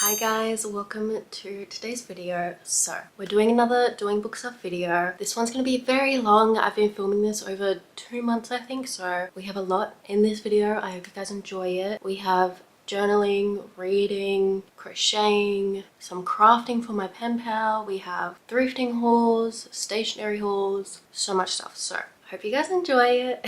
Hi guys, welcome to today's video. So we're doing another doing book stuff video. This one's going to be very long. I've been filming this over 2 months I think, so we have a lot in this video. I hope you guys enjoy it. We have journaling, reading, crocheting, some crafting for my pen pal. We have thrifting hauls, stationery hauls, so much stuff. So I hope you guys enjoy it.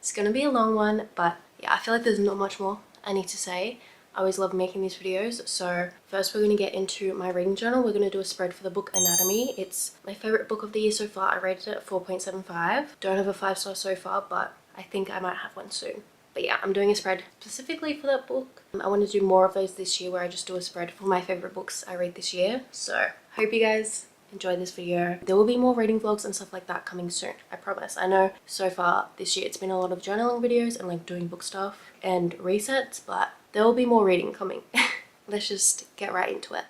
It's gonna be a long one, but yeah, I feel like there's not much more I need to say. I always love making these videos. So first we're going to get into my reading journal. We're going to do a spread for the book Anatomy. It's my favorite book of the year so far. I rated it at 4.75. Don't have a 5-star so far, but I think I might have one soon. But yeah, I'm doing a spread specifically for that book. I want to do more of those this year where I just do a spread for my favorite books I read this year. So hope you guys enjoy this video. There will be more reading vlogs and stuff like that coming soon, I promise. I know so far this year it's been a lot of journaling videos and like doing book stuff and resets, but there will be more reading coming. Let's just get right into it.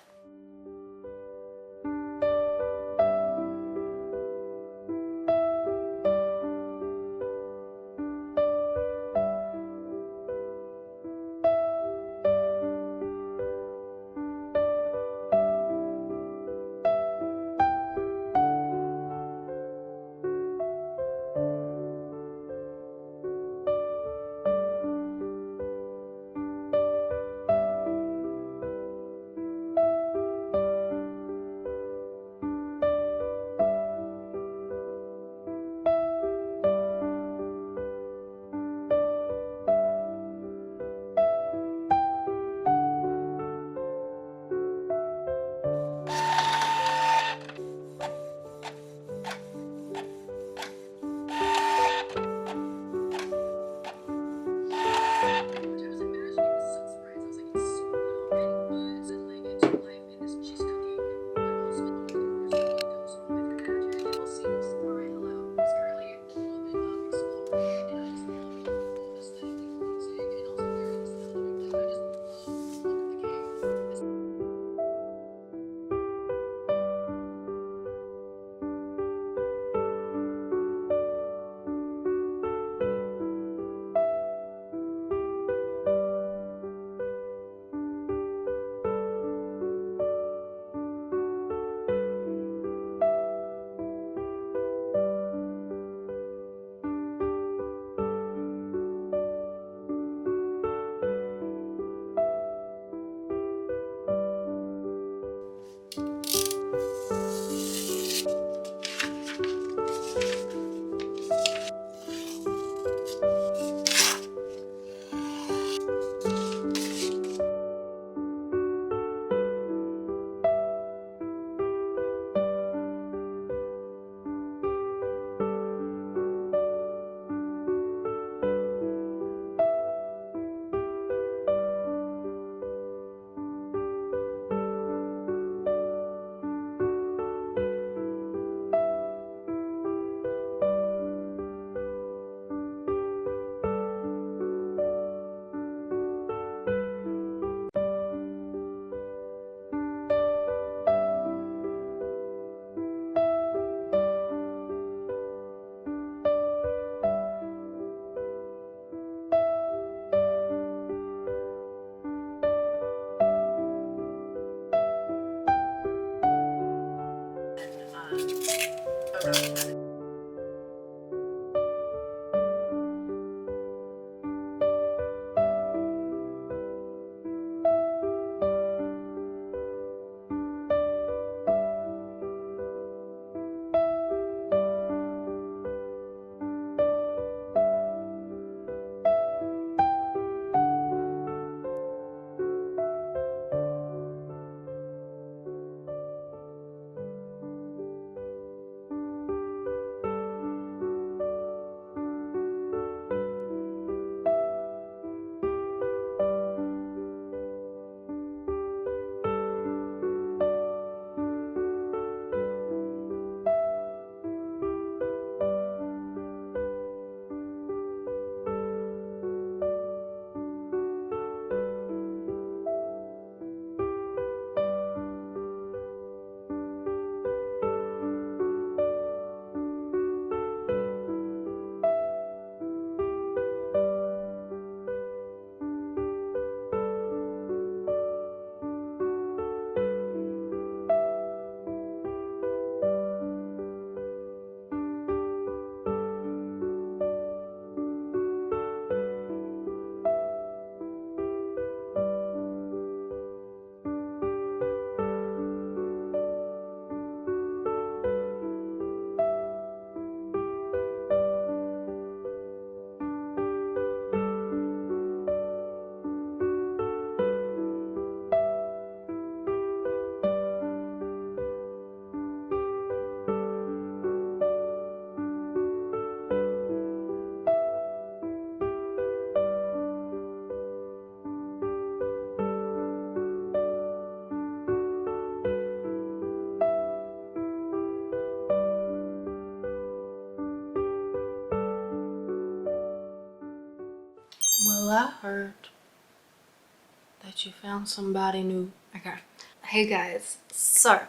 Well, I heard that you found somebody new. Okay. Hey guys, so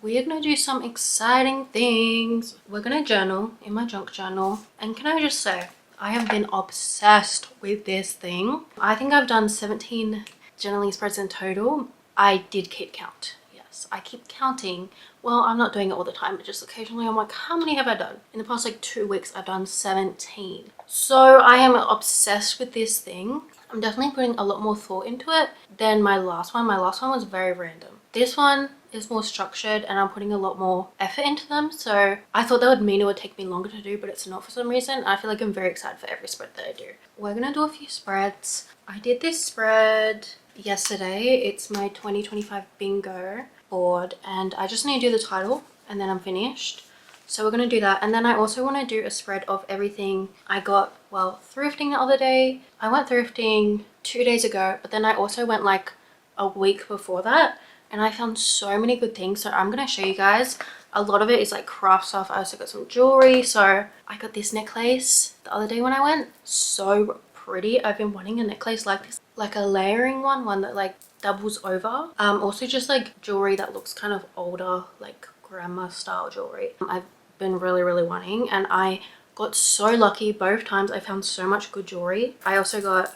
we're gonna do some exciting things. We're gonna journal in my junk journal. And can I just say, I have been obsessed with this thing. I think I've done 17 journaling spreads in total. I did keep count. Yes, I keep counting. Well, I'm not doing it all the time, but just occasionally I'm like, how many have I done? In the past like 2 weeks, I've done 17. So I am obsessed with this thing. I'm definitely putting a lot more thought into it than my last one. My last one was very random. This one is more structured and I'm putting a lot more effort into them. So I thought that would mean it would take me longer to do, but it's not for some reason. I feel like I'm very excited for every spread that I do. We're gonna do a few spreads. I did this spread yesterday. It's my 2025 bingo board and I just need to do the title and then I'm finished. So we're going to do that. And then I also want to do a spread of everything I got while thrifting the other day. I went thrifting 2 days ago, but then I also went like a week before that and I found so many good things. So I'm going to show you guys. A lot of it is like craft stuff. I also got some jewelry. So I got this necklace the other day when I went. So pretty. I've been wanting a necklace like this, like a layering one that like doubles over. Also just like jewelry that looks kind of older, like grandma style jewelry. I've been really wanting, and I got so lucky both times. I found so much good jewelry. I also got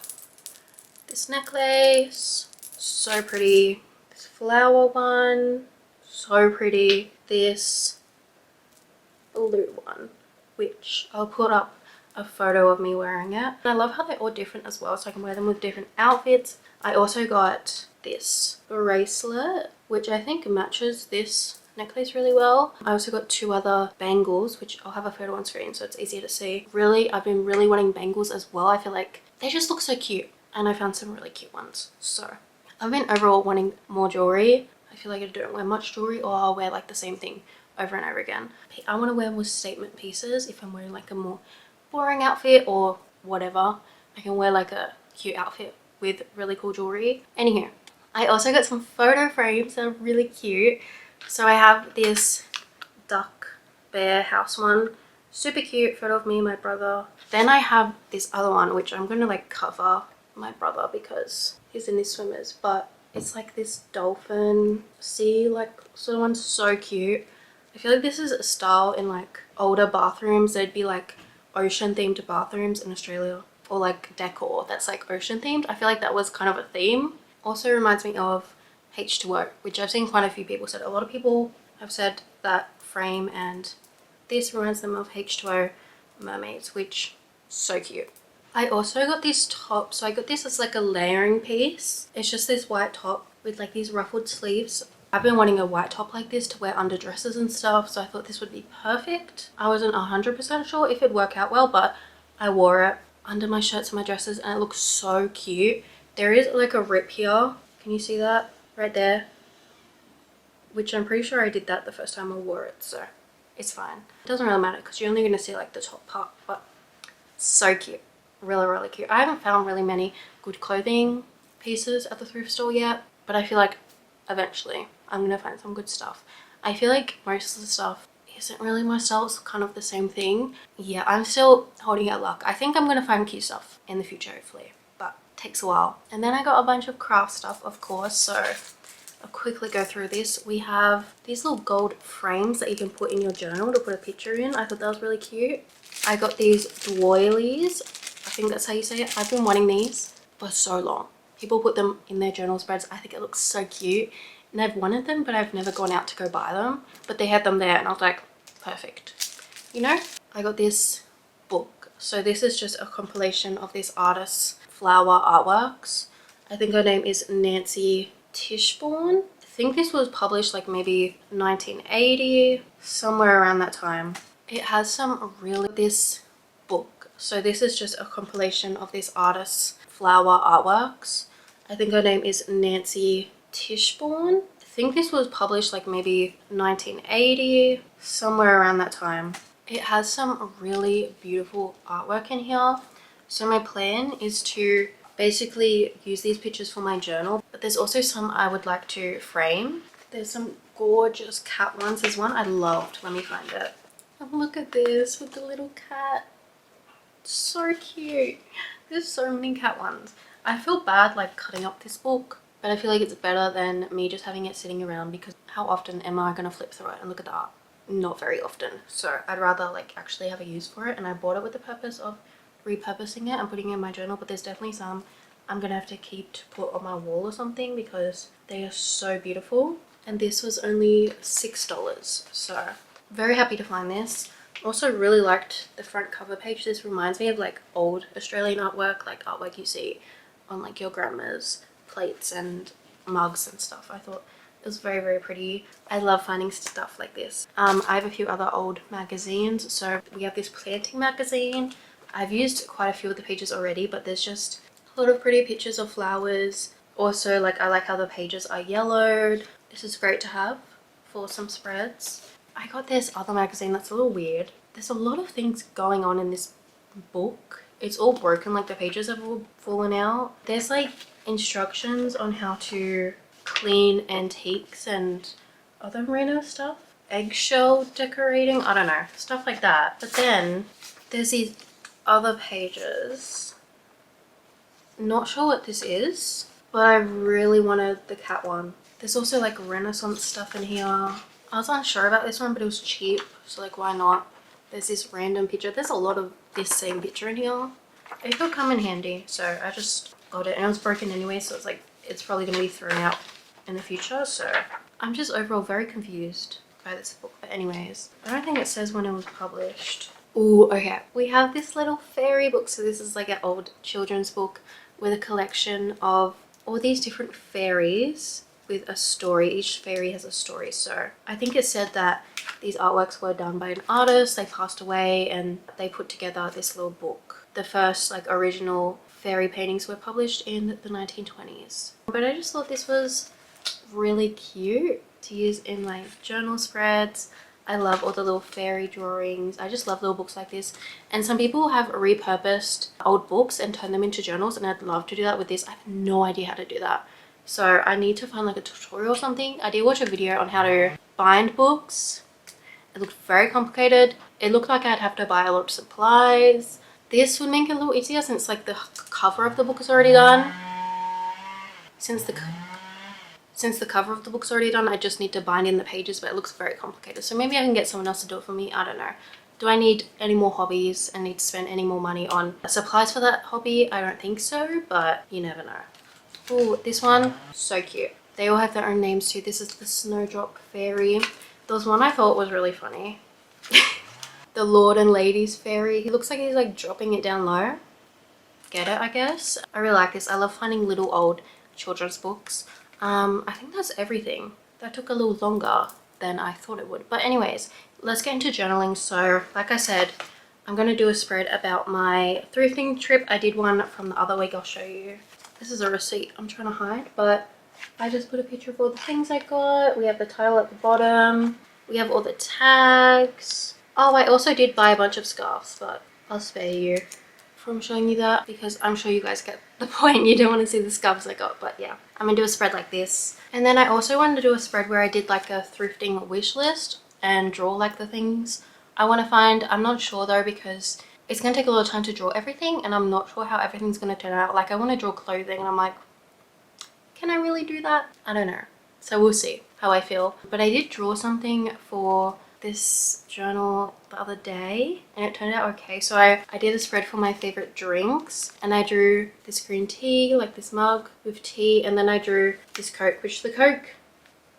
this necklace, so pretty. This flower one, so pretty. This blue one, which I'll put up a photo of me wearing it. And I love how they're all different as well, so I can wear them with different outfits. I also got this bracelet, which I think matches this necklace really well. I also got 2 other bangles, which I'll have a photo on screen so it's easier to see. Really, I've been really wanting bangles as well. I feel like they just look so cute and I found some really cute ones. So I've been overall wanting more jewelry. I feel like I don't wear much jewelry, or I'll wear like the same thing over and over again. I want to wear more statement pieces. If I'm wearing like a more boring outfit or whatever, I can wear like a cute outfit with really cool jewelry. Anywho, I also got some photo frames that are really cute. So I have this duck bear house one, super cute photo of me and my brother. Then I have this other one which I'm gonna like cover my brother because he's in his swimmers, but it's like this dolphin sea like sort of one, so cute. I feel like this is a style in like older bathrooms. There'd be like ocean themed bathrooms in Australia, or like decor that's like ocean themed. I feel like that was kind of a theme. Also reminds me of H2O, which I've seen quite a few people said. A lot of people have said that frame and this reminds them of H2O mermaids, which so cute. I also got this top. So I got this as like a layering piece. It's just this white top with like these ruffled sleeves. I've been wanting a white top like this to wear under dresses and stuff, so I thought this would be perfect. I wasn't 100% sure if it'd work out well, but I wore it under my shirts and my dresses and it looks so cute. There is like a rip here. Can you see that? Right there. Which I'm pretty sure I did that the first time I wore it, so it's fine. It doesn't really matter because you're only going to see like the top part, but so cute. Really cute. I haven't found really many good clothing pieces at the thrift store yet, but I feel like eventually I'm going to find some good stuff. I feel like most of the stuff isn't really my style. It's kind of the same thing. Yeah, I'm still holding out luck. I think I'm going to find cute stuff in the future, hopefully, but it takes a while. And then I got a bunch of craft stuff, of course, so I'll quickly go through this. We have these little gold frames that you can put in your journal to put a picture in. I thought that was really cute. I got these doilies. I think that's how you say it. I've been wanting these for so long. People put them in their journal spreads. I think it looks so cute. And I've wanted them, but I've never gone out to go buy them. But they had them there and I was like, perfect. You know? I got this book. So this is just a compilation of this artist's flower artworks. I think her name is Nancy Tischborn. I think this was published like maybe 1980, somewhere around that time. It has some really this book. So this is just a compilation of this artist's flower artworks. I think her name is Nancy Tischborn. I think this was published like maybe 1980, somewhere around that time. It has some really beautiful artwork in here. So my plan is to basically use these pictures for my journal, but there's also some I would like to frame. There's some gorgeous cat ones. There's one I loved. Let me find it. And look at this with the little cat. So cute. There's so many cat ones. I feel bad like cutting up this book, but I feel like it's better than me just having it sitting around, because how often am I gonna flip through it and look at the art? Not very often. So I'd rather like actually have a use for it, and I bought it with the purpose of repurposing it and putting it in my journal, but there's definitely some I'm gonna have to keep to put on my wall or something because they are so beautiful. And this was only $6, so very happy to find this. Also really liked the front cover page. This reminds me of like old Australian artwork, like artwork you see on like your grandma's plates and mugs and stuff. I thought it was very, very pretty. I love finding stuff like this. I have a few other old magazines. So we have this planting magazine. I've used quite a few of the pages already, but there's just a lot of pretty pictures of flowers. Also, like, I like how the pages are yellowed. This is great to have for some spreads. I got this other magazine that's a little weird. There's a lot of things going on in this book. It's all broken, like the pages have all fallen out. There's like instructions on how to clean antiques and other merino stuff. Eggshell decorating, I don't know, stuff like that. But then there's these other pages. Not sure what this is, but I really wanted the cat one. There's also like Renaissance stuff in here. I was unsure about this one, but it was cheap, so like why not? There's this random picture. There's a lot of this same picture in here. It could come in handy, so I just got it, and it was broken anyway, so it's like it's probably gonna be thrown out in the future. So I'm just overall very confused by this book. But anyways, I don't think it says when it was published. Ooh, okay. We have this little fairy book. So this is like an old children's book with a collection of all these different fairies with a story. Each fairy has a story. So I think it said that these artworks were done by an artist. They passed away and they put together this little book. The first like original fairy paintings were published in the 1920s. But I just thought this was really cute to use in like journal spreads. I love all the little fairy drawings. I just love little books like this. And some people have repurposed old books and turned them into journals, and I'd love to do that with this. I have no idea how to do that. So I need to find like a tutorial or something. I did watch a video on how to bind books. It looked very complicated. It looked like I'd have to buy a lot of supplies. This would make it a little easier since like the cover of the book is already done. Since the cover of the book's already done, I just need to bind in the pages, but it looks very complicated. So maybe I can get someone else to do it for me. I don't know. Do I need any more hobbies and need to spend any more money on supplies for that hobby? I don't think so, but you never know. Oh, this one, so cute. They all have their own names too. This is the Snowdrop Fairy. There was one I thought was really funny. The Lord and Ladies Fairy. He looks like he's like dropping it down low. Get it, I guess. I really like this. I love finding little old children's books. I think that's everything. That took a little longer than I thought it would. But anyways, let's get into journaling. So like I said, I'm going to do a spread about my thrifting trip. I did one from the other week. I'll show you. This is a receipt I'm trying to hide, but I just put a picture of all the things I got. We have the title at the bottom. We have all the tags. Oh, I also did buy a bunch of scarves, but I'll spare you from showing you that because I'm sure you guys get the point. You don't want to see the scarves I got, but yeah, I'm gonna do a spread like this. And then I also wanted to do a spread where I did like a thrifting wish list and draw like the things I want to find. I'm not sure though, because it's gonna take a lot of time to draw everything, and I'm not sure how everything's gonna turn out. Like I want to draw clothing and I'm like, can I really do that? I don't know. So we'll see how I feel. But I did draw something for this journal the other day and it turned out okay. So I did a spread for my favorite drinks, and I drew this green tea, like this mug with tea, and then I drew this Coke, which the Coke,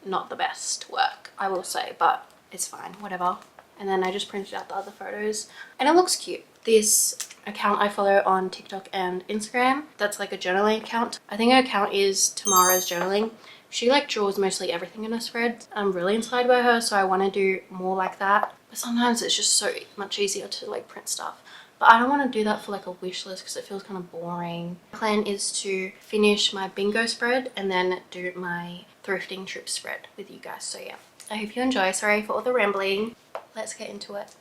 not the best work, I will say, but it's fine, whatever. And then I just printed out the other photos and it looks cute. This account I follow on TikTok and Instagram, that's like a journaling account. I think her account is Tamara's Journaling. She like draws mostly everything in her spread. I'm really inspired by her, so I want to do more like that. But sometimes it's just so much easier to like print stuff. But I don't want to do that for like a wish list because it feels kind of boring. My plan is to finish my bingo spread and then do my thrifting trip spread with you guys. So yeah, I hope you enjoy. Sorry for all the rambling. Let's get into it.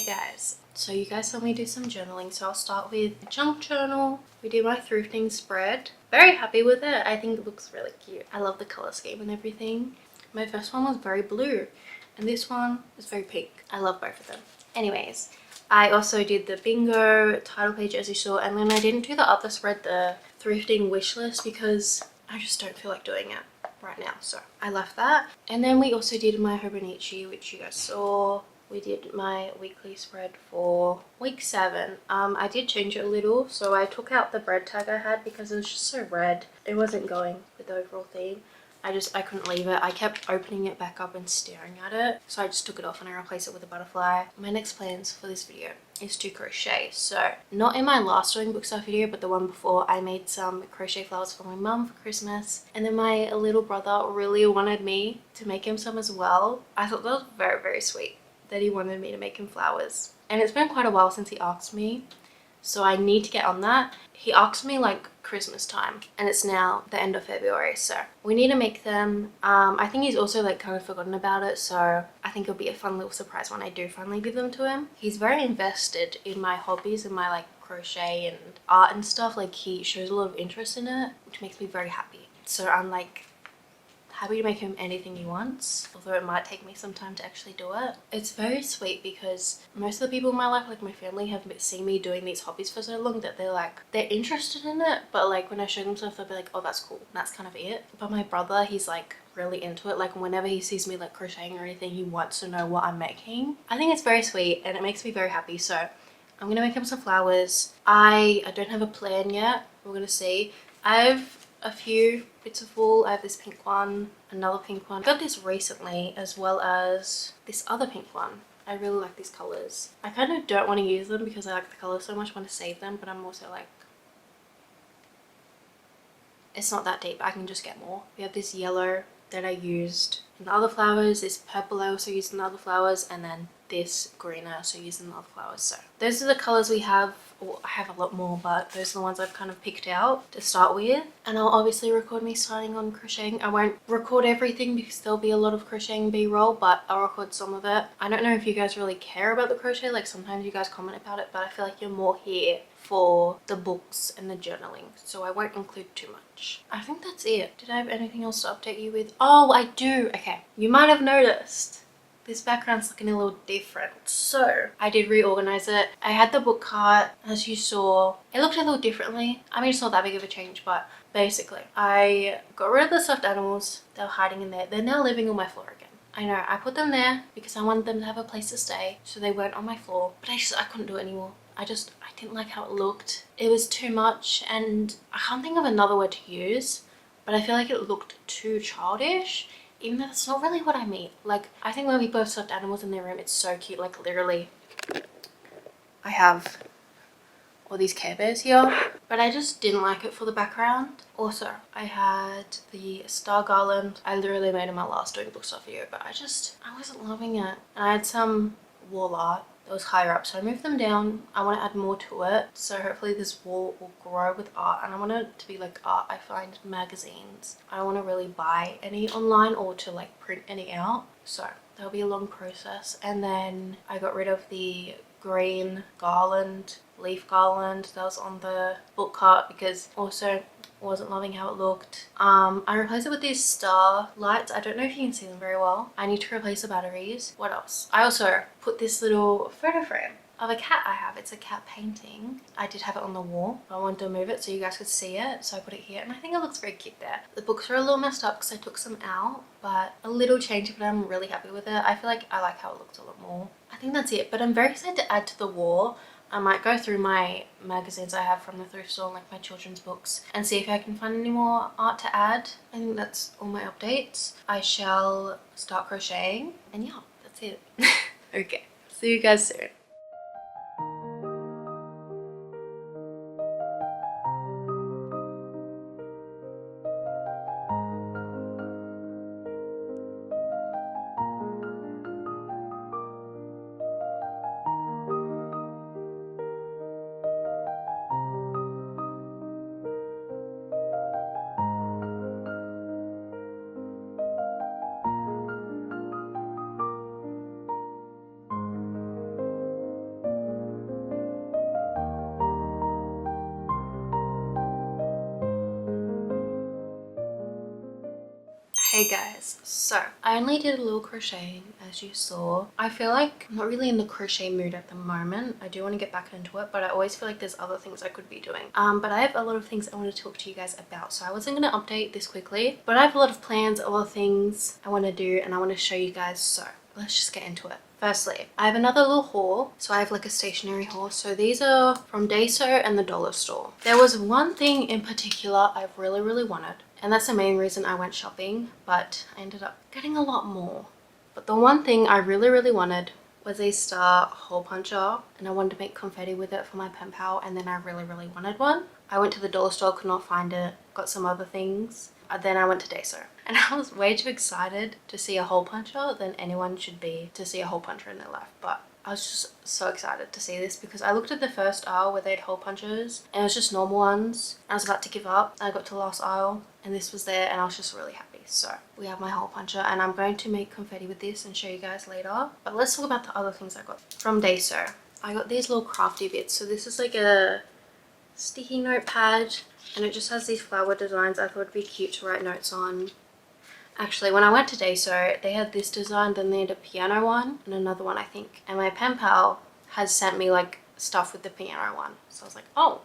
guys, so you guys saw me do some journaling, so I'll start with a junk journal. We did my thrifting spread. Very happy with it. I think it looks really cute. I love the color scheme and everything. My first one was very blue and this one is very pink. I love both of them. Anyways, I also did the bingo title page as you saw, and then I didn't do the other spread, the thrifting wish list, because I just don't feel like doing it right now, so I left that. And then we also did my hobonichi, which you guys saw. We did my weekly spread for week 7. I did change it a little, so I took out the bread tag I had because it was just so red. It wasn't going with the overall theme. I couldn't leave it. I kept opening it back up and staring at it, so I just took it off and I replaced it with a butterfly. My next plans for this video is to crochet. So not in my last doing book stuff video, but the one before, I made some crochet flowers for my mum for Christmas, and then my little brother really wanted me to make him some as well. I thought that was very, very sweet that he wanted me to make him flowers, and it's been quite a while since he asked me, so I need to get on that. He asked me like Christmas time and it's now the end of February, so we need to make them. I think he's also like kind of forgotten about it, so I think it'll be a fun little surprise when I do finally give them to him. He's very invested in my hobbies and my like crochet and art and stuff. Like he shows a lot of interest in it, which makes me very happy. So I'm like happy to make him anything he wants, although it might take me some time to actually do it. It's very sweet because most of the people in my life, like my family, have seen me doing these hobbies for so long that they're interested in it, but like when I show them stuff they'll be like, oh that's cool, and that's kind of it. But my brother, he's like really into it. Like whenever he sees me like crocheting or anything, he wants to know what I'm making. I think it's very sweet and it makes me very happy, so I'm gonna make him some flowers. I don't have a plan yet. We're gonna see. I've a few bits of wool. I have this pink one, another pink one. I got this recently, as well as this other pink one. I really like these colors. I kind of don't want to use them because I like the colors so much. I want to save them, but I'm also like, it's not that deep. I can just get more. We have this yellow that I used in the other flowers, this purple I also used in the other flowers, and then this green I also used in the other flowers. So those are the colors we have. Well, I have a lot more, but those are the ones I've kind of picked out to start with. And I'll obviously record me starting on crocheting. I won't record everything because there'll be a lot of crocheting b-roll, but I'll record some of it. I don't know if you guys really care about the crochet. Like sometimes you guys comment about it, but I feel like you're more here for the books and the journaling, so I won't include too much. I think that's it. Did I have anything else to update you with? Oh, I do. Okay, you might have noticed this background's looking a little different, so I did reorganize it. I had the book cart, as you saw. It looked a little differently. I mean, it's not that big of a change, but basically I got rid of the stuffed animals. They were hiding in there. They're now living on my floor again. I know, I put them there because I wanted them to have a place to stay, so they weren't on my floor, but I couldn't do it anymore. I didn't like how it looked. It was too much, and I can't think of another word to use, but I feel like it looked too childish, even though that's not really what I mean. Like, I think when people have stuffed animals in their room, it's so cute. Like literally, I have all these Care Bears here, but I just didn't like it for the background. Also, I had the star garland. I literally made in my last doing book stuff video, but I wasn't loving it. And I had some wall art that was higher up, so I moved them down. I want to add more to it, so hopefully this wall will grow with art, and I want it to be like art I find in magazines. I don't want to really buy any online or to like print any out, so that'll be a long process. And then I got rid of the green garland, leaf garland that was on the book cart because also wasn't loving how it looked. I replaced it with these star lights. I don't know if you can see them very well. I need to replace the batteries. What else? I also put this little photo frame of a cat I have. It's a cat painting. I did have it on the wall. I wanted to move it so you guys could see it, so I put it here, and I think it looks very cute there. The books are a little messed up because I took some out, but a little change, but I'm really happy with it. I feel like I like how it looks a lot more. I think that's it, but I'm very excited to add to the wall. I might go through my magazines I have from the thrift store, like my children's books, and see if I can find any more art to add. I think that's all my updates. I shall start crocheting, and yeah, that's it. Okay, see you guys soon. Hey guys, so I only did a little crocheting as you saw. I feel like I'm not really in the crochet mood at the moment. I do want to get back into it, but I always feel like there's other things I could be doing. But I have a lot of things I want to talk to you guys about, so I wasn't going to update this quickly, but I have a lot of plans, a lot of things I want to do and I want to show you guys, so let's just get into it. Firstly, I have another little haul. So I have like a stationery haul. So these are from Daiso and the dollar store. There was one thing in particular I really wanted, and that's the main reason I went shopping, but I ended up getting a lot more. But the one thing I really wanted was a star hole puncher, and I wanted to make confetti with it for my pen pal, and then I really wanted one. I went to the dollar store, could not find it, got some other things. Then I went to Daiso, and I was way too excited to see a hole puncher than anyone should be to see a hole puncher in their life. But I was just so excited to see this because I looked at the first aisle where they had hole punchers and it was just normal ones. I was about to give up. I got to the last aisle and this was there and I was just really happy. So we have my hole puncher and I'm going to make confetti with this and show you guys later. But let's talk about the other things I got from Daiso. I got these little crafty bits. So this is like a sticky notepad and it just has these flower designs. I thought it'd be cute to write notes on. Actually, when I went to Daiso, they had this design, then they had a piano one and another one, I think. And my pen pal has sent me like stuff with the piano one. So I was like, oh,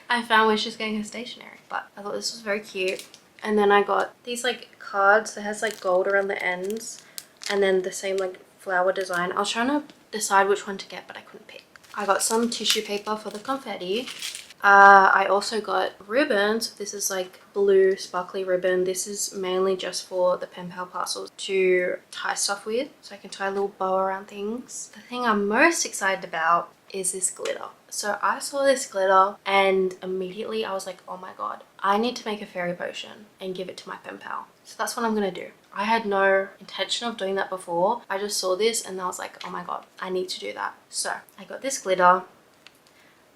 I found where she's getting her stationery. But I thought this was very cute. And then I got these like cards that has like gold around the ends and then the same like flower design. I was trying to decide which one to get, but I couldn't pick. I got some tissue paper for the confetti. I also got ribbons. This is like blue sparkly ribbon. This is mainly just for the pen pal parcels to tie stuff with, so I can tie a little bow around things. The thing I'm most excited about is this glitter. So I saw this glitter and immediately I was like, oh my god, I need to make a fairy potion and give it to my pen pal. So that's what I'm gonna do. I had no intention of doing that before. I just saw this and I was like, oh my god, I need to do that. So I got this glitter.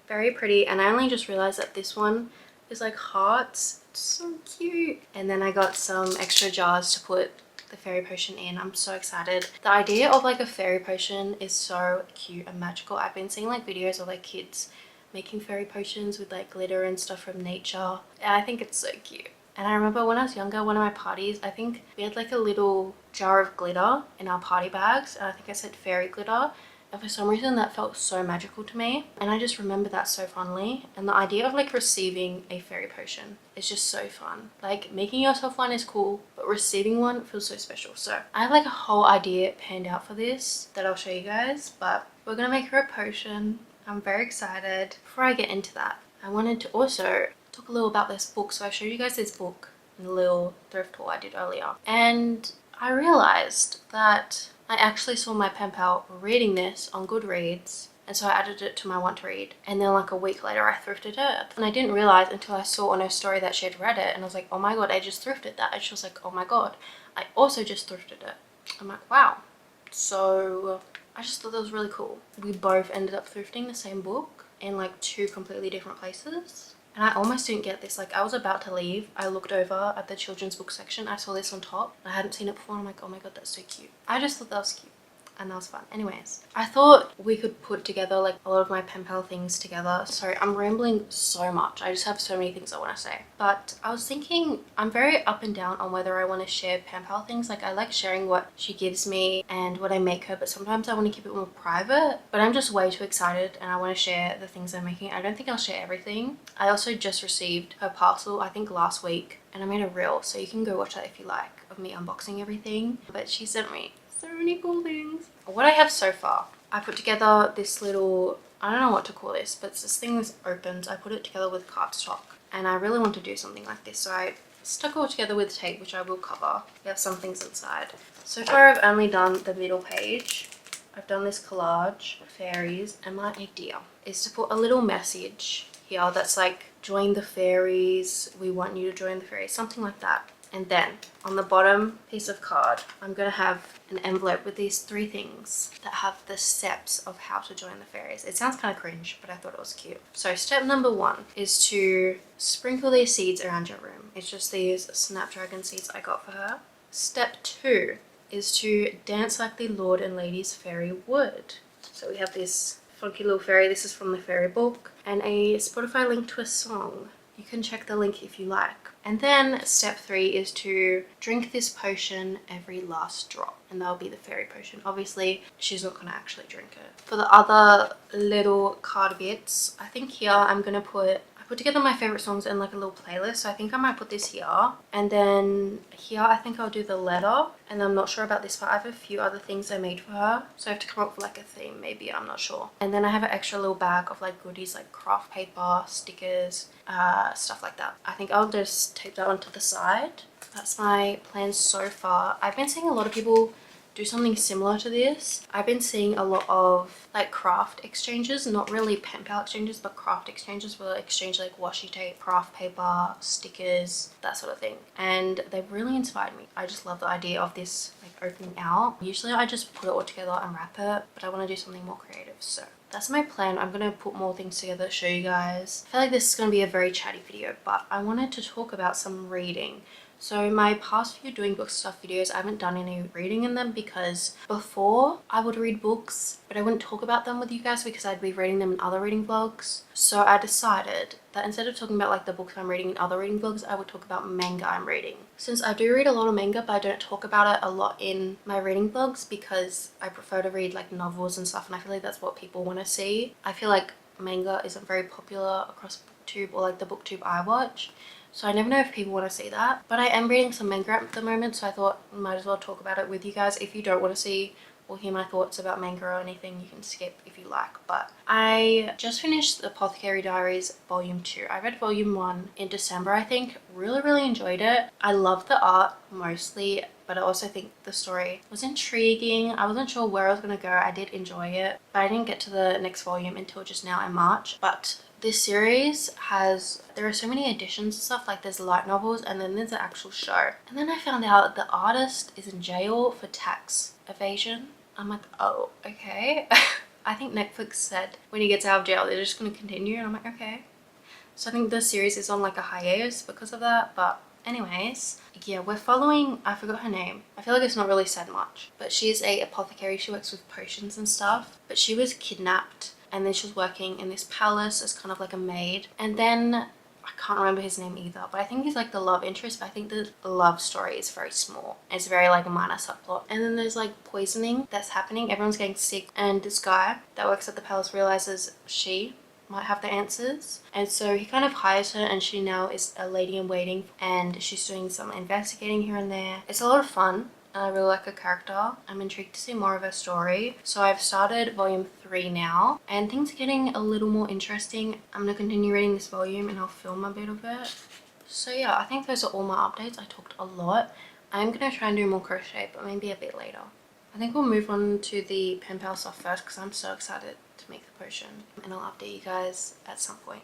Very pretty, and I only just realized that this one is like hearts. It's so cute. And then I got some extra jars to put the fairy potion in. I'm so excited. The idea of like a fairy potion is so cute and magical. I've been seeing like videos of like kids making fairy potions with like glitter and stuff from nature, and I think it's so cute. And I remember when I was younger, one of my parties, I think we had like a little jar of glitter in our party bags, and I think I said fairy glitter. And for some reason that felt so magical to me, and I just remember that so fondly. And the idea of like receiving a fairy potion is just so fun. Like making yourself one is cool, but receiving one feels so special. So I have like a whole idea panned out for this that I'll show you guys, but we're gonna make her a potion. I'm very excited. Before I get into that, I wanted to also talk a little about this book. So I showed you guys this book in the little thrift haul I did earlier, and I realized that I actually saw my pen pal reading this on Goodreads, and so I added it to my want to read. And then like a week later I thrifted it, and I didn't realize until I saw on her story that she had read it, and I was like, oh my god, I just thrifted that. And she was like, oh my god, I also just thrifted it. I'm like, wow. So I just thought that was really cool. We both ended up thrifting the same book in like two completely different places. And I almost didn't get this. Like I was about to leave, I looked over at the children's book section, I saw this on top. I hadn't seen it before, and I'm like, oh my god, that's so cute. I just thought that was cute. And that was fun. Anyways, I thought we could put together like a lot of my pen pal things together. Sorry, I'm rambling so much. I just have so many things I want to say. But I was thinking, I'm very up and down on whether I want to share pen pal things. Like I like sharing what she gives me and what I make her, but sometimes I want to keep it more private. But I'm just way too excited and I want to share the things I'm making. I don't think I'll share everything. I also just received her parcel, I think last week, and I made a reel, so you can go watch that if you like, of me unboxing everything. But she sent me so many cool things. What I have so far, I put together this little, I don't know what to call this, but it's this thing that opens. I put it together with cardstock, and I really want to do something like this, so I stuck it all together with tape, which I will cover. We have some things inside. So far I've only done the middle page. I've done this collage, fairies, and my idea is to put a little message here that's like, join the fairies, we want you to join the fairies, something like that. And then on the bottom piece of card, I'm going to have an envelope with these 3 things that have the steps of how to join the fairies. It sounds kind of cringe, but I thought it was cute. So step number 1 is to sprinkle these seeds around your room. It's just these snapdragon seeds I got for her. Step 2 is to dance like the Lord and Ladies Fairy would. So we have this funky little fairy. This is from the fairy book, and a Spotify link to a song. You can check the link if you like. And then step 3 is to drink this potion every last drop, and that'll be the fairy potion. Obviously she's not gonna actually drink it. For the other little card bits, I think here I'm gonna put together my favorite songs in like a little playlist, so I think I might put this here, and then here I think I'll do the letter, and I'm not sure about this part. I have a few other things I made for her, so I have to come up with like a theme maybe, I'm not sure. And then I have an extra little bag of like goodies like craft paper, stickers, stuff like that. I think I'll just tape that onto the side. That's my plan so far. I've been seeing a lot of people do something similar to this. I've been seeing a lot of like craft exchanges, not really pen pal exchanges, but craft exchanges where they exchange like washi tape, craft paper, stickers, that sort of thing. And they've really inspired me. I just love the idea of this like opening out. Usually I just put it all together and wrap it, but I want to do something more creative, so that's my plan. I'm going to put more things together to show you guys. I feel like this is going to be a very chatty video, but I wanted to talk about some reading. So my past few doing book stuff videos, I haven't done any reading in them because before I would read books, but I wouldn't talk about them with you guys because I'd be reading them in other reading vlogs. So I decided that instead of talking about like the books I'm reading in other reading vlogs, I would talk about manga I'm reading. Since I do read a lot of manga, but I don't talk about it a lot in my reading vlogs because I prefer to read like novels and stuff, and I feel like that's what people want to see. I feel like manga isn't very popular across booktube or like the booktube I watch. So I never know if people want to see that. But I am reading some manga at the moment, so I thought I might as well talk about it with you guys. If you don't want to see or hear my thoughts about manga or anything, you can skip if you like. But I just finished the Apothecary Diaries Volume 2. I read Volume 1 in December, I think. Really enjoyed it. I love the art mostly, but I also think the story was intriguing. I wasn't sure where I was going to go. I did enjoy it, but I didn't get to the next volume until just now in March. But this series there are so many editions and stuff, like there's light novels and then there's an actual show. And then I found out the artist is in jail for tax evasion. I'm like, oh, okay. I think Netflix said when he gets out of jail, they're just going to continue. And I'm like, okay. So I think the series is on like a hiatus because of that. But anyways, yeah, we're following, I forgot her name. I feel like it's not really said much, but she's a apothecary. She works with potions and stuff, but she was kidnapped. And then she was working in this palace as kind of like a maid. And then I can't remember his name either, but I think he's like the love interest, but I think the love story is very small. It's very like a minor subplot. And then there's like poisoning that's happening. Everyone's getting sick. And this guy that works at the palace realizes she might have the answers. And so he kind of hires her, and she now is a lady in waiting. And she's doing some investigating here and there. It's a lot of fun. I really like her character. I'm intrigued to see more of her story. So I've started volume 3 now, and things are getting a little more interesting. I'm going to continue reading this volume and I'll film a bit of it. So yeah, I think those are all my updates. I talked a lot. I'm going to try and do more crochet, but maybe a bit later. I think we'll move on to the pen pal stuff first because I'm so excited to make the potion, and I'll update you guys at some point.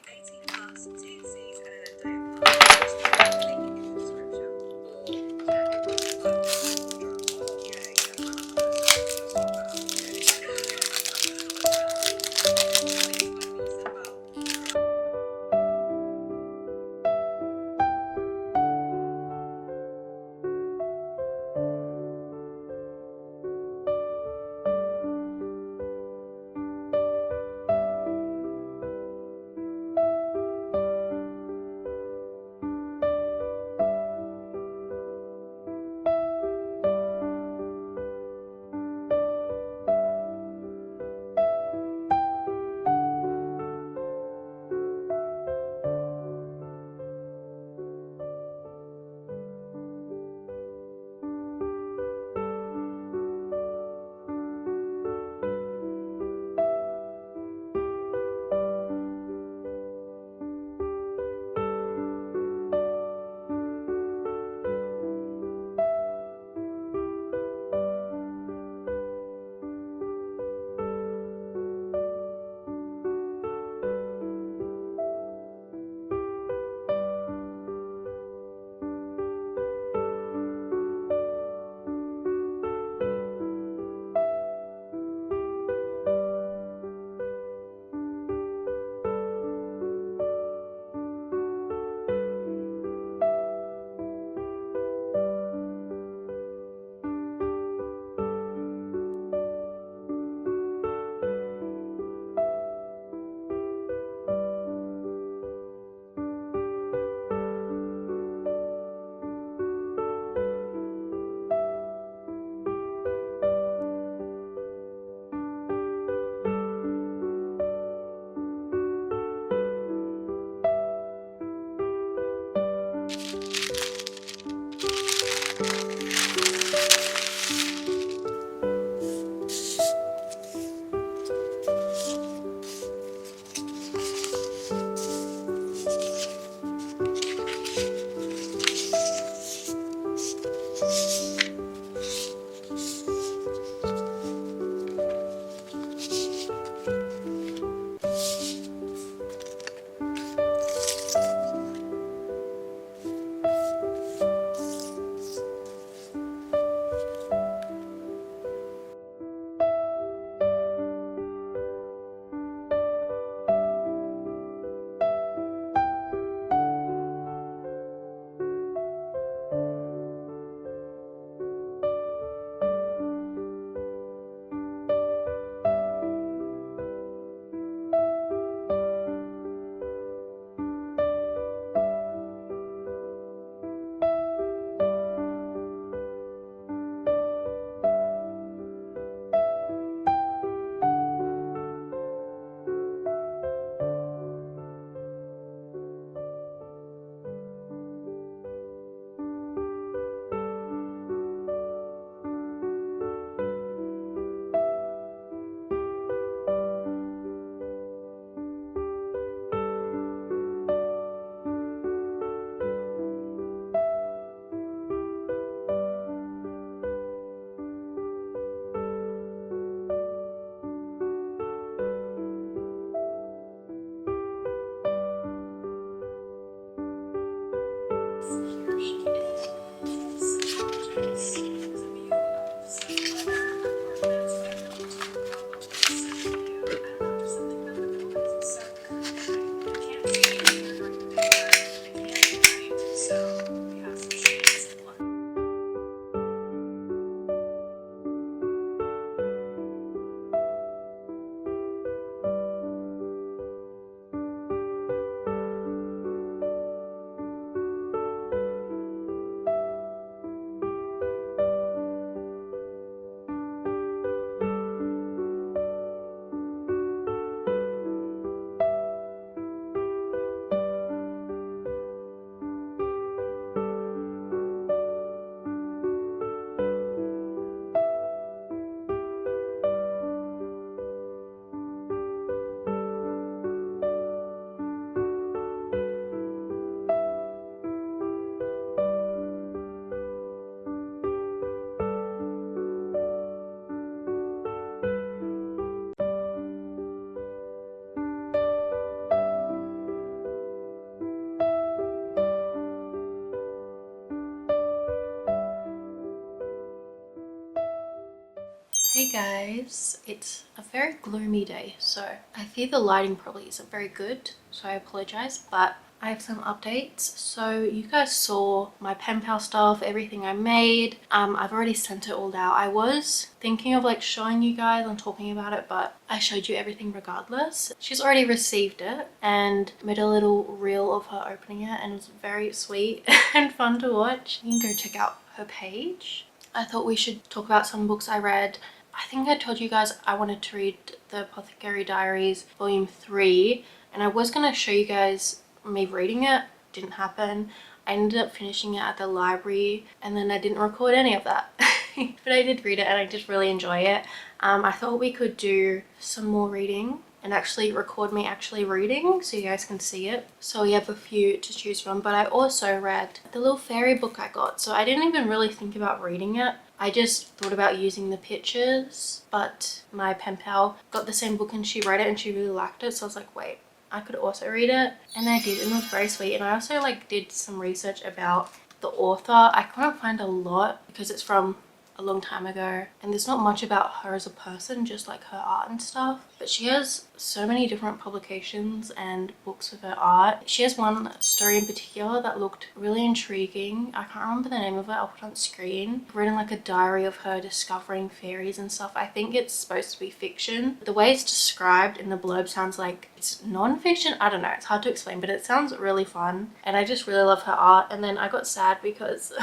Hey guys, it's a very gloomy day, so I fear the lighting probably isn't very good, so I apologize, but I have some updates. So you guys saw my pen pal stuff, everything I made. I've already sent it all out. I was thinking of like showing you guys and talking about it, but I showed you everything regardless. She's already received it and made a little reel of her opening it, and it was very sweet and fun to watch. You can go check out her page. I thought we should talk about some books I read. I think I told you guys I wanted to read the Apothecary Diaries volume 3, and I was going to show you guys me reading it. Didn't happen. I ended up finishing it at the library and then I didn't record any of that. But I did read it and I did really enjoy it. I thought we could do some more reading and actually record me actually reading so you guys can see it. So we have a few to choose from, but I also read the little fairy book I got. So I didn't even really think about reading it. I just thought about using the pictures, but my pen pal got the same book and she read it and she really liked it. So I was like, wait, I could also read it, and I did, and it was very sweet. And I also like did some research about the author. I couldn't find a lot because it's from a long time ago and there's not much about her as a person, just like her art and stuff, but she has so many different publications and books with her art. She has one story in particular that looked really intriguing. I can't remember the name of it. I'll put it on screen. I've written like a diary of her discovering fairies and stuff. I think it's supposed to be fiction. The way it's described in the blurb sounds like it's non-fiction. I don't know, it's hard to explain, but it sounds really fun and I just really love her art. And then I got sad because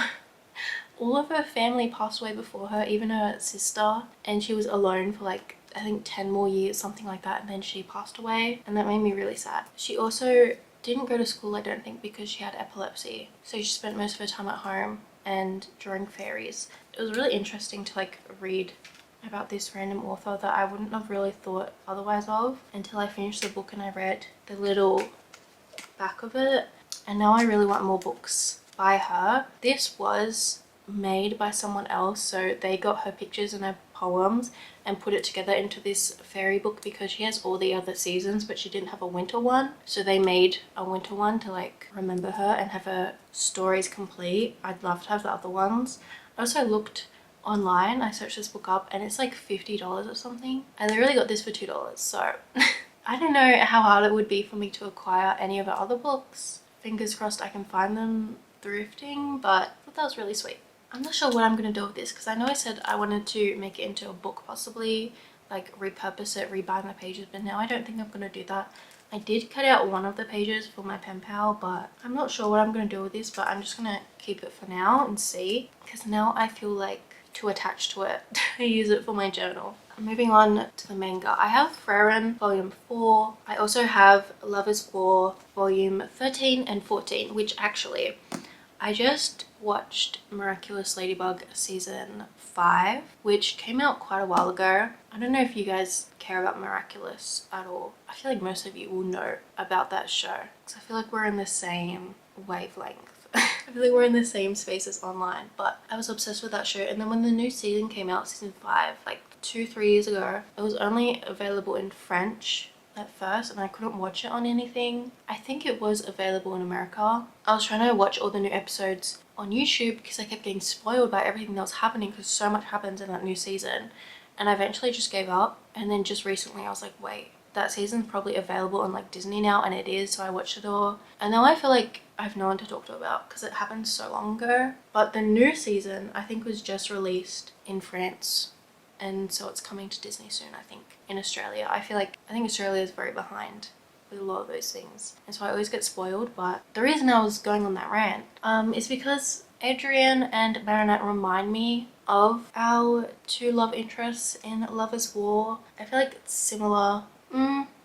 all of her family passed away before her, even her sister, and she was alone for like I think 10 more years, something like that, and then she passed away, and that made me really sad. She also didn't go to school, I don't think, because she had epilepsy, so she spent most of her time at home and drawing fairies. It was really interesting to like read about this random author that I wouldn't have really thought otherwise of until I finished the book and I read the little back of it, and now I really want more books by her. This was made by someone else, so they got her pictures and her poems and put it together into this fairy book because she has all the other seasons but she didn't have a winter one, so they made a winter one to like remember her and have her stories complete. I'd love to have the other ones. I also looked online, I searched this book up and it's like $50 or something, and they really got this for $2, so I don't know how hard it would be for me to acquire any of her other books. Fingers crossed I can find them thrifting, but I thought that was really sweet. I'm not sure what I'm going to do with this because I know I said I wanted to make it into a book, possibly like repurpose it, rebind the pages, but now I don't think I'm going to do that. I did cut out one of the pages for my pen pal, but I'm not sure what I'm going to do with this, but I'm just going to keep it for now and see, because now I feel like too attached to it to use it for my journal. Moving on to the manga, I have Frieren volume 4. I also have Love is War volume 13 and 14, which actually I just watched Miraculous Ladybug season 5, which came out quite a while ago. I don't know if you guys care about Miraculous at all. I feel like most of you will know about that show because I feel like we're in the same wavelength. I feel like we're in the same spaces online, but I was obsessed with that show. And then when the new season came out, season 5, like 2-3 years ago, it was only available in French at first and I couldn't watch it on anything. I think it was available in America. I was trying to watch all the new episodes on YouTube because I kept getting spoiled by everything that was happening because so much happens in that new season, and I eventually just gave up. And then just recently I was like, wait, that season's probably available on like Disney now, and it is, so I watched it all. And now I feel like I have no one to talk to about because it happened so long ago. But the new season I think was just released in France, and so it's coming to Disney soon, I think, in Australia. I think Australia is very behind with a lot of those things, and so I always get spoiled. But the reason I was going on that rant is because Adrian and Marinette remind me of our two love interests in Love is War. I feel like it's similar.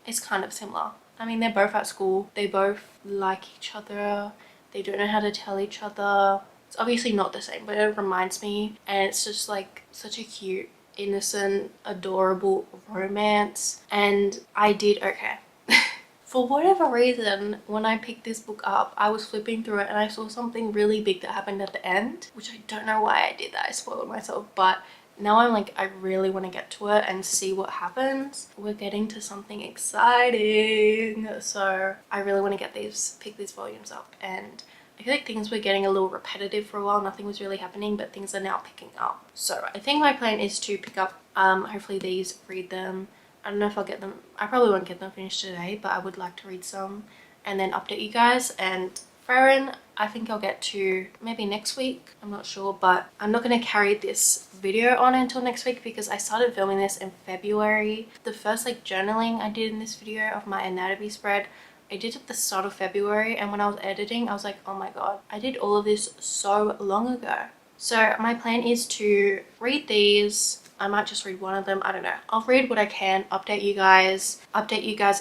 It's kind of similar. I mean, they're both at school, they both like each other, they don't know how to tell each other. It's obviously not the same, but it reminds me, and it's just like such a cute, innocent, adorable romance. And I did okay. For whatever reason, when I picked this book up, I was flipping through it and I saw something really big that happened at the end, which I don't know why I did that. I spoiled myself, but now I'm like, I really want to get to it and see what happens. We're getting to something exciting, so I really want to pick these volumes up. And I feel like things were getting a little repetitive for a while. Nothing was really happening, but things are now picking up. So I think my plan is to pick up hopefully these, read them. I don't know if I'll get them, I probably won't get them finished today, but I would like to read some and then update you guys. And Farron, I think I'll get to maybe next week, I'm not sure, but I'm not going to carry this video on until next week because I started filming this in February. The first like journaling I did in this video of my anatomy spread, I did at the start of February, and when I was editing I was like, oh my god, I did all of this so long ago. So my plan is to read these. I might just read one of them, I don't know. I'll read what I can, update you guys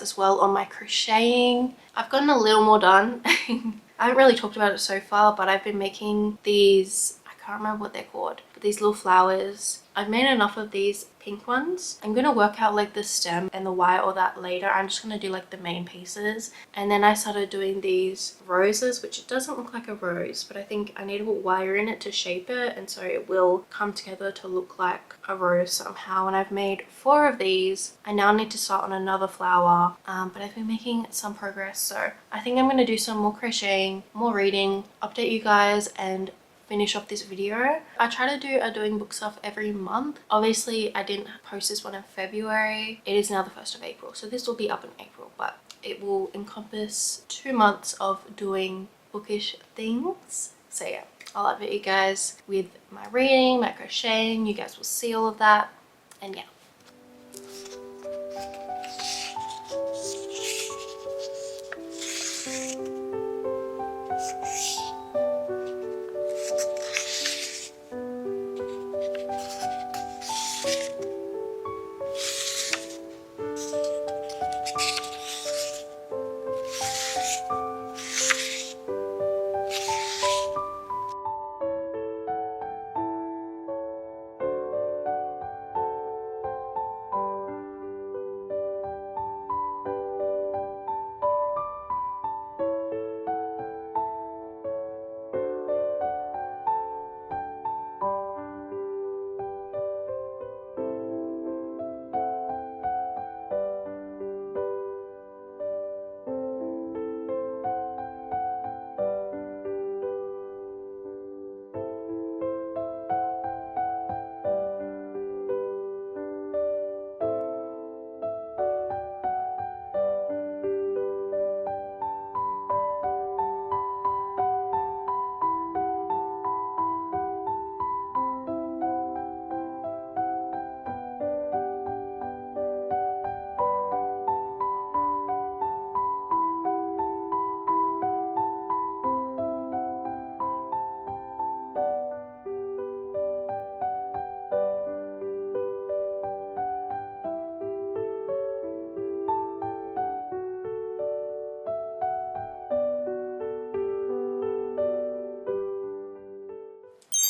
as well on my crocheting. I've gotten a little more done. I haven't really talked about it so far, but I've been making these, I can't remember what they're called, but these little flowers. I've made enough of these pink ones. I'm gonna work out like the stem and the wire, all that later. I'm just gonna do like the main pieces. And then I started doing these roses, which it doesn't look like a rose, but I think I need to put wire in it to shape it, and so it will come together to look like a rose somehow. And I've made 4 of these. I now need to start on another flower, but I've been making some progress. So I think I'm gonna do some more crocheting, more reading, update you guys, and finish off this video. I try to do a doing book stuff every month. Obviously I didn't post this one in February. It is now the 1st of April, so this will be up in April, but it will encompass 2 months of doing bookish things. So yeah, I'll update you guys with my reading, my crocheting. You guys will see all of that, and yeah.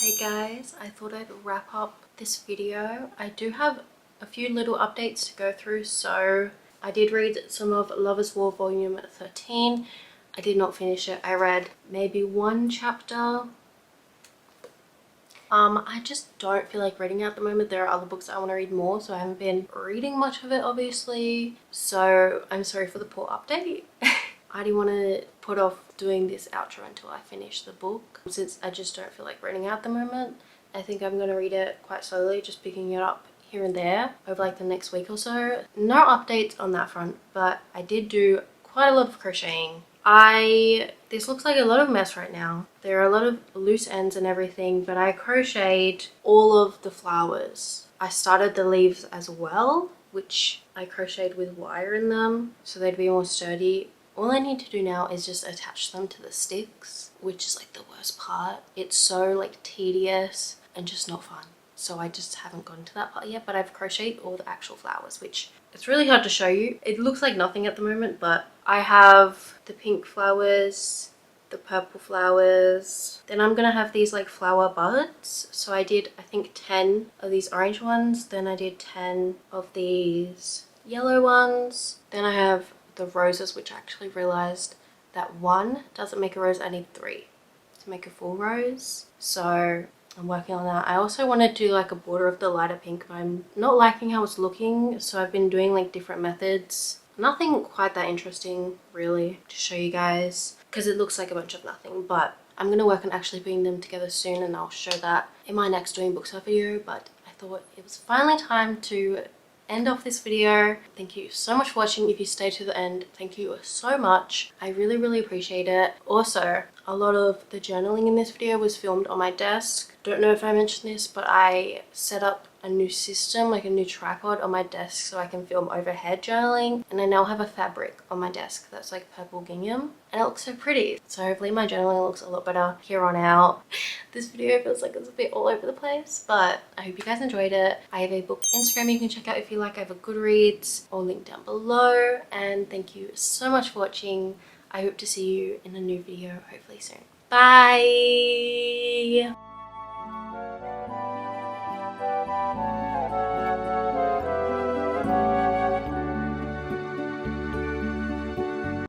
Hey guys, I thought I'd wrap up this video. I do have a few little updates to go through. So I did read some of Love is War volume 13. I did not finish it. I read maybe 1 chapter. I just don't feel like reading at the moment. There are other books I want to read more, so I haven't been reading much of it, obviously. So I'm sorry for the poor update. I didn't want to put off doing this outro until I finish the book, since I just don't feel like reading at the moment. I think I'm going to read it quite slowly, just picking it up here and there over like the next week or so. No updates on that front, but I did do quite a lot of crocheting. This looks like a lot of mess right now. There are a lot of loose ends and everything, but I crocheted all of the flowers. I started the leaves as well, which I crocheted with wire in them so they'd be more sturdy. All I need to do now is just attach them to the sticks, which is like the worst part. It's so like tedious and just not fun. So I just haven't gotten to that part yet, but I've crocheted all the actual flowers, which it's really hard to show you. It looks like nothing at the moment, but I have the pink flowers, the purple flowers. Then I'm gonna have these like flower buds. So I did, I think 10 of these orange ones. Then I did 10 of these yellow ones. Then I have the roses, which I actually realized that one doesn't make a rose. I need 3 to make a full rose. So I'm working on that. I also want to do like a border of the lighter pink, but I'm not liking how it's looking, so I've been doing like different methods. Nothing quite that interesting really to show you guys because it looks like a bunch of nothing, but I'm going to work on actually putting them together soon, and I'll show that in my next doing books video. But I thought it was finally time to end off this video. Thank you so much for watching. If you stayed to the end, thank you so much. I really appreciate it. Also, a lot of the journaling in this video was filmed on my desk. Don't know if I mentioned this, but I set up a new system, like a new tripod on my desk so I can film overhead journaling, and I now have a fabric on my desk that's like purple gingham and it looks so pretty. So hopefully my journaling looks a lot better here on out. This video feels like it's a bit all over the place, but I hope you guys enjoyed it. I have a book Instagram you can check out if you like. I have a Goodreads, all linked down below, and thank you so much for watching. I hope to see you in a new video hopefully soon. Bye!